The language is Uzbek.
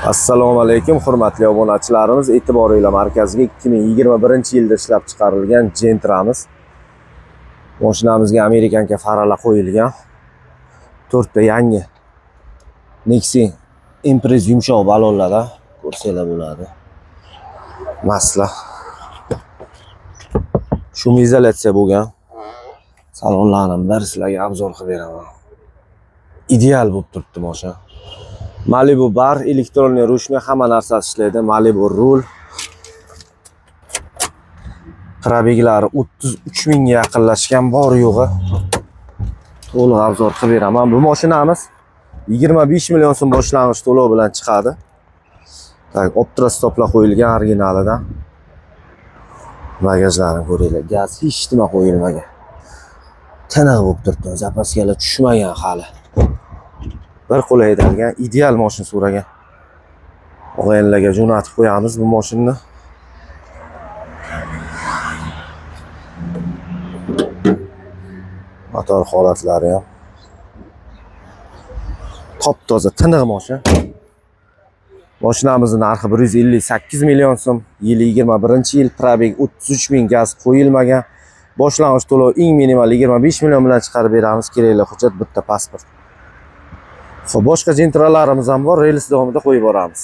Assalomu alaykum hurmatli obunachilarimiz, e'tiboringlar markaziga 2021-yilda ishlab chiqarilgan Gentra'miz. Mashinamizga Amerikanka faralar qo'yilgan. 4 ta yangi Nexi Imprez yumshoq balonlarda ko'rsanglar bo'ladi. Masla. Shum izolyatsiya bo'lgan. Salonlarni bir sizlarga obzor qilib beraman. Ideal bo'lib turibdi mashina. Malibu bar, elektronli rushni, hamma narsasi ishlaydi. Malibu rul. Probeglari 33 mingga yaqinlashgan, bor yo'g'i. To'liq obzor qilib beraman. Bu mashinamiz 25 million so'm boshlang'ich to'lov bilan chiqadi. Tak, optra stoplar qo'yilgan originalidan. Bagajlarni ko'ringlar. Gaz hech nima qo'yilmagan. Tiniq bo'lib turibdi. Zapaskalar tushmagan hali. Bir qo'l haydalgan, ideal mashina so'ragan. Og'aynilarga jo'natib qo'yamiz bu mashinani. Motor holatlari ham top-toza, tiniq mashina. Mashinamizning narxi 158 million so'm, yili 21-yil, probeg 33 ming, gaz qo'yilmagan. Boshlang'ich to'lov eng minimal 25 million bilan chiqarib beramiz. Kerakli hujjat bitta pasport. Xo'p, boshqa Gentralarimiz ham bor, rels davomida qo'yib boramiz.